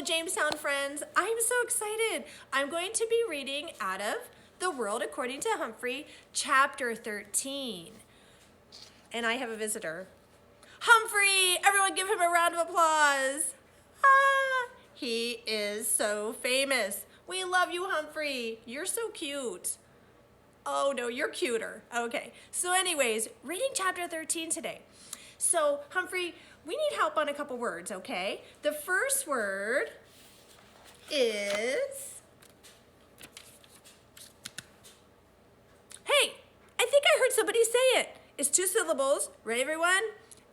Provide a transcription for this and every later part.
Jamestown friends. I'm so excited. I'm going to be reading out of The World According to Humphrey, chapter 13. And I have a visitor. Humphrey! Everyone give him a round of applause. Ah, he is so famous. We love you, Humphrey. You're so cute. Oh no, you're cuter. Okay, so anyways, reading chapter 13 today. So Humphrey, we need help on a couple words, okay? The first word is, hey, I think I heard somebody say it. It's 2 syllables. Ready, everyone?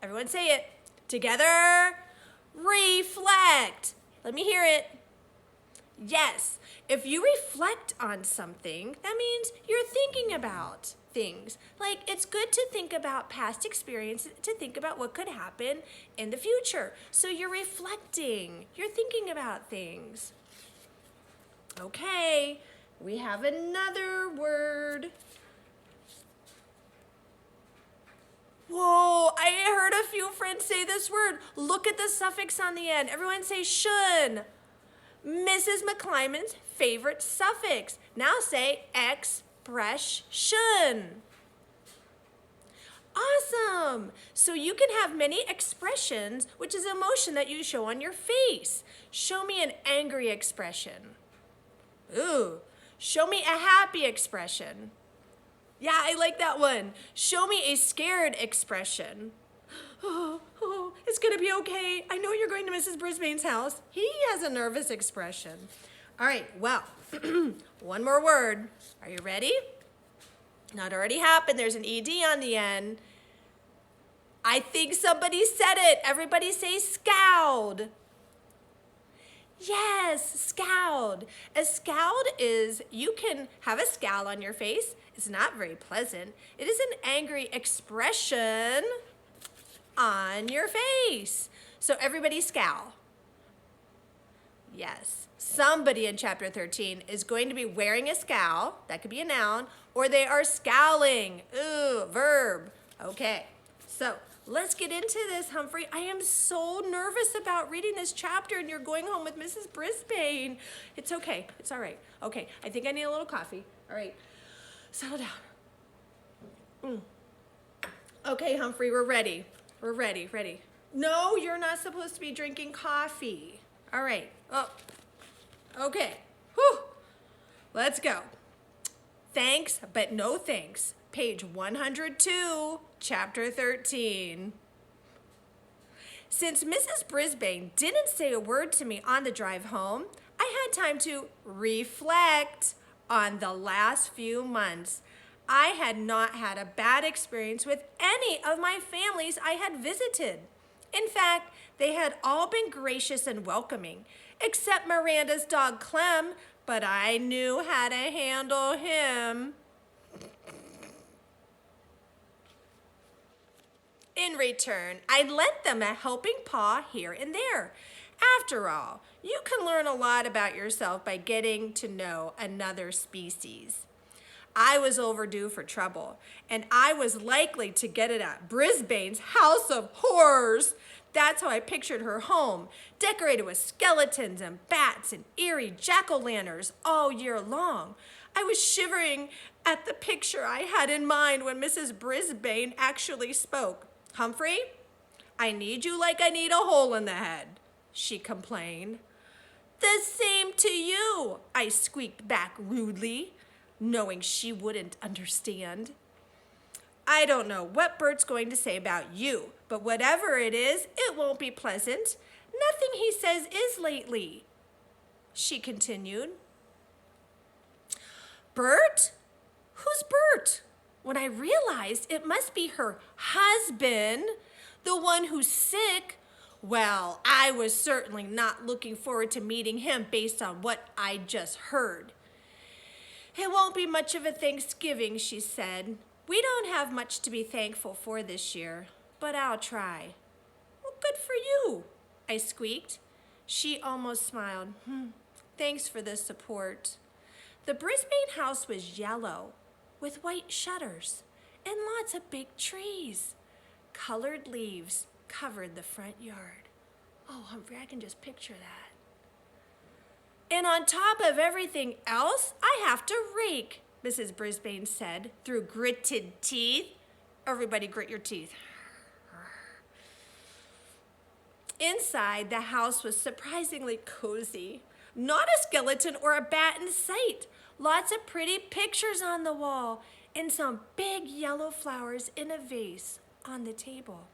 Everyone say it. Together, reflect. Let me hear it. Yes, if you reflect on something, that means you're thinking about things. Like, it's good to think about past experiences, to think about what could happen in the future. So you're reflecting, you're thinking about things. Okay, we have another word. Whoa, I heard a few friends say this word. Look at the suffix on the end. Everyone say shun. Mrs. McClymon's favorite suffix. Now say expression. Awesome. So you can have many expressions, which is emotion that you show on your face. Show me an angry expression. Ooh. Show me a happy expression. Yeah, I like that one. Show me a scared expression. Oh, it's gonna be okay. I know you're going to Mrs. Brisbane's house. He has a nervous expression. All right, well, one more word. Are you ready? Not already happened. There's an ED on the end. I think somebody said it. Everybody say scowled. Yes, scowled. A scowled is, you can have a scowl on your face. It's not very pleasant. It is an angry expression on your face. So everybody scowl. Yes, somebody in chapter 13 is going to be wearing a scowl. That could be a noun. Or they are scowling. Ooh, verb. Okay, so let's get into this, Humphrey. I am so nervous about reading this chapter and you're going home with Mrs. Brisbane. It's okay. It's all right. Okay, I think I need a little coffee. All right, settle down. Okay, Humphrey, we're ready. We're ready. No, you're not supposed to be drinking coffee. All right. Oh, okay. Whew. Let's go. Thanks, but no thanks. Page 102, chapter 13. Since Mrs. Brisbane didn't say a word to me on the drive home, I had time to reflect on the last few months. I had not had a bad experience with any of my families I had visited. In fact, they had all been gracious and welcoming, except Miranda's dog Clem, but I knew how to handle him. In return, I lent them a helping paw here and there. After all, you can learn a lot about yourself by getting to know another species. I was overdue for trouble, and I was likely to get it at Brisbane's house of horrors. That's how I pictured her home, decorated with skeletons and bats and eerie jack-o'-lanterns all year long. I was shivering at the picture I had in mind when Mrs. Brisbane actually spoke. Humphrey, I need you like I need a hole in the head, she complained. The same to you, I squeaked back rudely, knowing she wouldn't understand. I don't know what Bert's going to say about you, but whatever it is, it won't be pleasant. Nothing he says is lately, she continued. Bert? Who's Bert? When I realized it must be her husband, the one who's sick, well, I was certainly not looking forward to meeting him based on what I just heard. It won't be much of a Thanksgiving, she said. We don't have much to be thankful for this year, but I'll try. Well, good for you, I squeaked. She almost smiled. Thanks for the support. The Brisbane house was yellow, with white shutters and lots of big trees. Colored leaves covered the front yard. Oh, Humphrey, I can just picture that. And on top of everything else, I have to rake, Mrs. Brisbane said through gritted teeth. Everybody grit your teeth. Inside, the house was surprisingly cozy. Not a skeleton or a bat in sight. Lots of pretty pictures on the wall and some big yellow flowers in a vase on the table.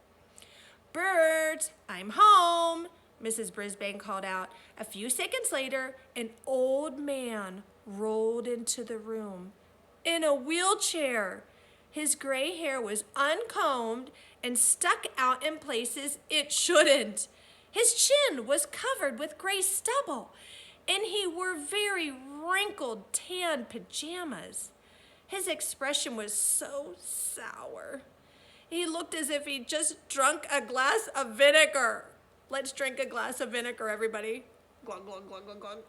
"Bert, I'm home," Mrs. Brisbane called out. A few seconds later, an old man rolled into the room in a wheelchair. His gray hair was uncombed and stuck out in places it shouldn't. His chin was covered with gray stubble, and he wore very wrinkled tan pajamas. His expression was so sour. He looked as if he'd just drunk a glass of vinegar. Let's drink a glass of vinegar, everybody. Glug, glug, glug, glug, glug.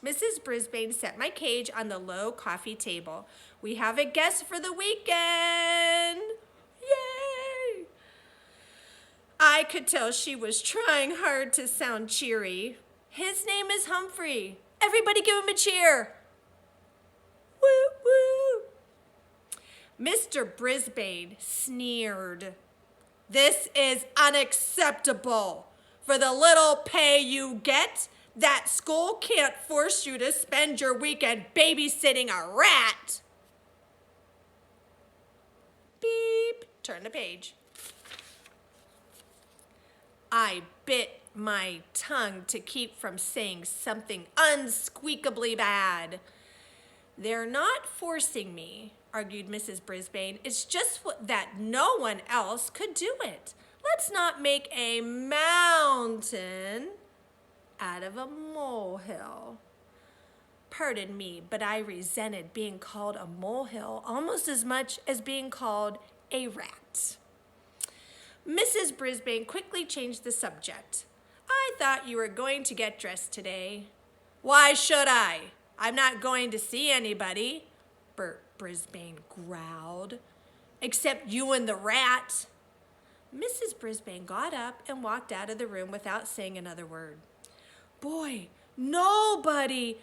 Mrs. Brisbane set my cage on the low coffee table. "We have a guest for the weekend." Yay! I could tell she was trying hard to sound cheery. "His name is Humphrey. Everybody give him a cheer." Woo, woo. Mr. Brisbane sneered. "This is unacceptable. For the little pay you get, that school can't force you to spend your weekend babysitting a rat." Beep. Turn the page. I bit my tongue to keep from saying something unsqueakably bad. "They're not forcing me," argued Mrs. Brisbane. "It's just that no one else could do it. Let's not make a mountain out of a molehill." Pardon me, but I resented being called a molehill almost as much as being called a rat. Mrs. Brisbane quickly changed the subject. "I thought you were going to get dressed today." "Why should I? I'm not going to see anybody," Bert Brisbane growled. "Except you and the rat." Mrs. Brisbane got up and walked out of the room without saying another word. Boy, nobody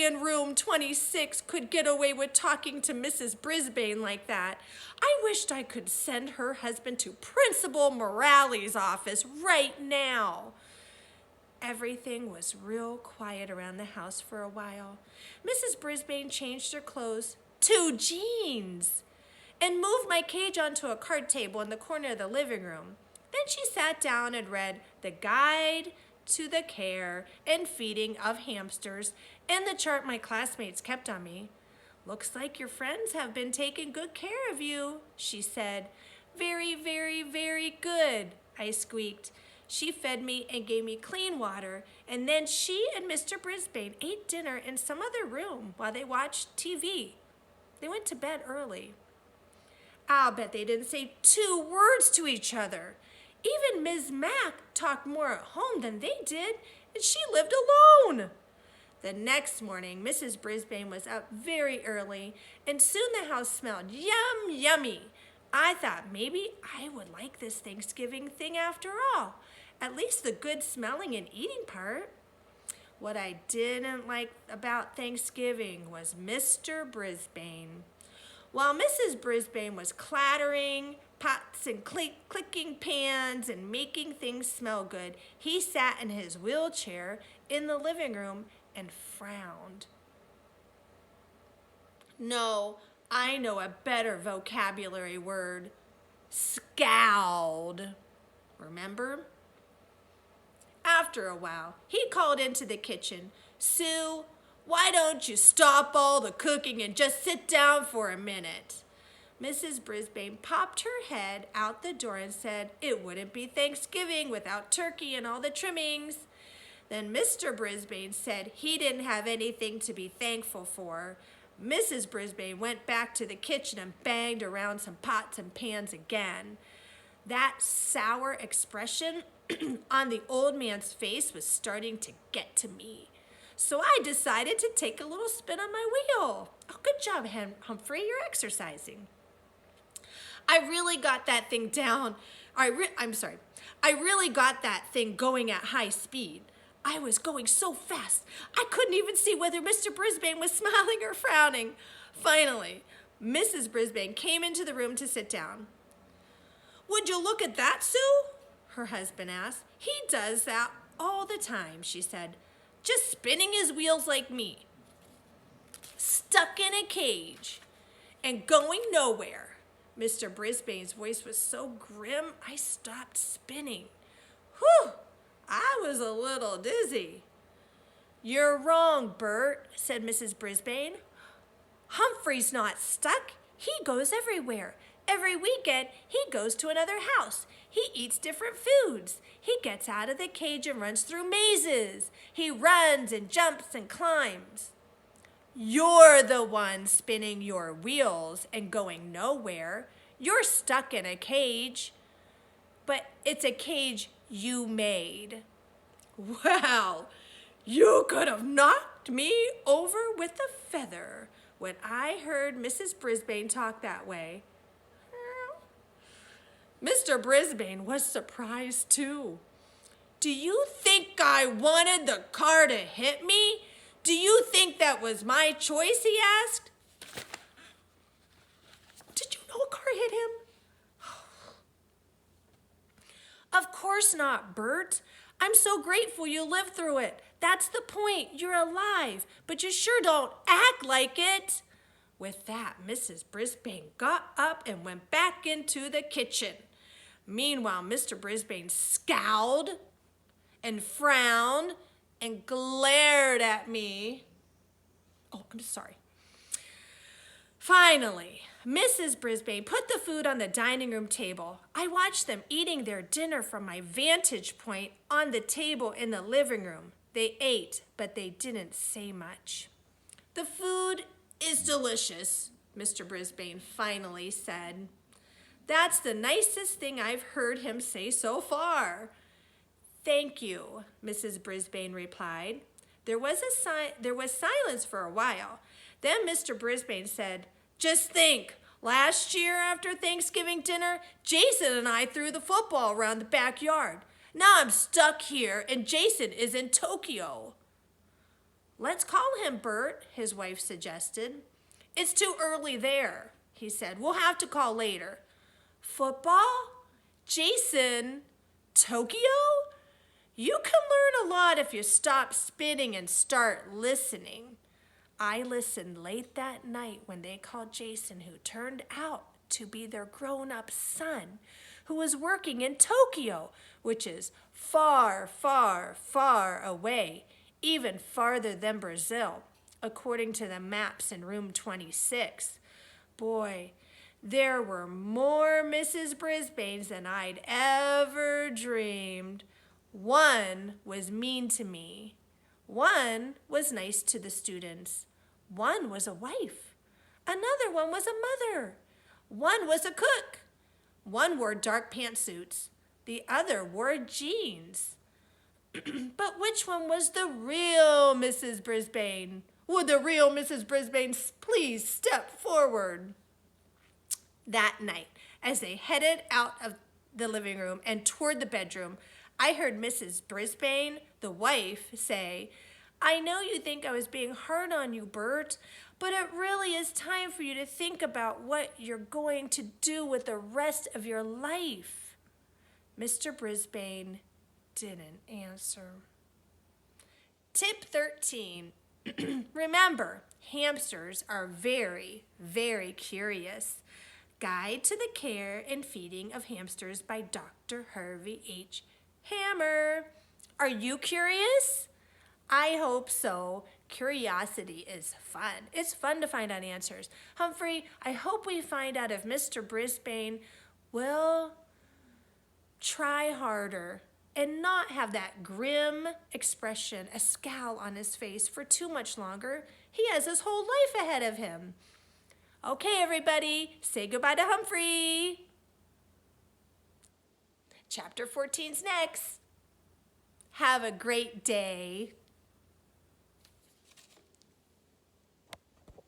in room 26 could get away with talking to Mrs. Brisbane like that. I wished I could send her husband to Principal Morales' office right now. Everything was real quiet around the house for a while. Mrs. Brisbane changed her clothes to jeans and moved my cage onto a card table in the corner of the living room. Then she sat down and read The Guide to the Care and Feeding of Hamsters and the chart my classmates kept on me. "Looks like your friends have been taking good care of you," she said. "Very, very, very good," I squeaked. She fed me and gave me clean water, and then she and Mr. Brisbane ate dinner in some other room while they watched TV. They went to bed early. I'll bet they didn't say 2 words to each other. Even Ms. Mack talked more at home than they did, and she lived alone. The next morning, Mrs. Brisbane was up very early, and soon the house smelled yummy. I thought maybe I would like this Thanksgiving thing after all, at least the good smelling and eating part. What I didn't like about Thanksgiving was Mr. Brisbane. While Mrs. Brisbane was clattering pots and clicking pans and making things smell good, he sat in his wheelchair in the living room and frowned. No, I know a better vocabulary word. Scowled. Remember? After a while, he called into the kitchen. "Sue, why don't you stop all the cooking and just sit down for a minute?" Mrs. Brisbane popped her head out the door and said it wouldn't be Thanksgiving without turkey and all the trimmings. Then Mr. Brisbane said he didn't have anything to be thankful for. Mrs. Brisbane went back to the kitchen and banged around some pots and pans again. That sour expression on the old man's face was starting to get to me. So I decided to take a little spin on my wheel. Oh, good job, Humphrey, you're exercising. I really got that thing down. I'm sorry. I really got that thing going at high speed. I was going so fast, I couldn't even see whether Mr. Brisbane was smiling or frowning. Finally, Mrs. Brisbane came into the room to sit down. "Would you look at that, Sue?" her husband asked. "He does that all the time," she said, "just spinning his wheels like me. Stuck in a cage and going nowhere." Mr. Brisbane's voice was so grim, I stopped spinning. Whew! I was a little dizzy. "You're wrong, Bert," said Mrs. Brisbane. "Humphrey's not stuck. He goes everywhere. Every weekend, he goes to another house. He eats different foods. He gets out of the cage and runs through mazes. He runs and jumps and climbs. You're the one spinning your wheels and going nowhere. You're stuck in a cage, but it's a cage you made." Well, you could have knocked me over with a feather when I heard Mrs. Brisbane talk that way. Mr. Brisbane was surprised too. "Do you think I wanted the car to hit me? Do you think that was my choice?" he asked. "Did you know a car hit him?" "Of course not, Bert. I'm so grateful you lived through it. That's the point. You're alive, but you sure don't act like it." With that, Mrs. Brisbane got up and went back into the kitchen. Meanwhile, Mr. Brisbane scowled and frowned and glared at me. Oh, I'm sorry. Finally, Mrs. Brisbane put the food on the dining room table. I watched them eating their dinner from my vantage point on the table in the living room. They ate, but they didn't say much. "The food is delicious," Mr. Brisbane finally said. "That's the nicest thing I've heard him say so far." "Thank you," Mrs. Brisbane replied. There was silence for a while. Then Mr. Brisbane said, "Just think, last year after Thanksgiving dinner, Jason and I threw the football around the backyard. Now I'm stuck here and Jason is in Tokyo." "Let's call him, Bert," his wife suggested. "It's too early there," he said. "We'll have to call later." "Football? Jason? Tokyo? You can learn a lot if you stop spinning and start listening." I listened late that night when they called Jason, who turned out to be their grown-up son, who was working in Tokyo, which is far, far, far away, even farther than Brazil, according to the maps in room 26. Boy, there were more Mrs. Brisbanes than I'd ever dreamed. One was mean to me. One was nice to the students. One was a wife. Another one was a mother. One was a cook. One wore dark pantsuits. The other wore jeans. But which one was the real Mrs. Brisbane? Would the real Mrs. Brisbane please step forward? That night, as they headed out of the living room and toward the bedroom, I heard Mrs. Brisbane, the wife, say, "I know you think I was being hard on you, Bert, but it really is time for you to think about what you're going to do with the rest of your life." Mr. Brisbane didn't answer. Tip 13. Remember, hamsters are very, very curious. Guide to the Care and Feeding of Hamsters by Dr. Harvey H. Hammer. Are you curious? I hope so. Curiosity is fun. It's fun to find out answers. Humphrey, I hope we find out if Mr. Brisbane will try harder and not have that grim expression, a scowl on his face for too much longer. He has his whole life ahead of him. Okay, everybody, say goodbye to Humphrey. Chapter 14's next. Have a great day.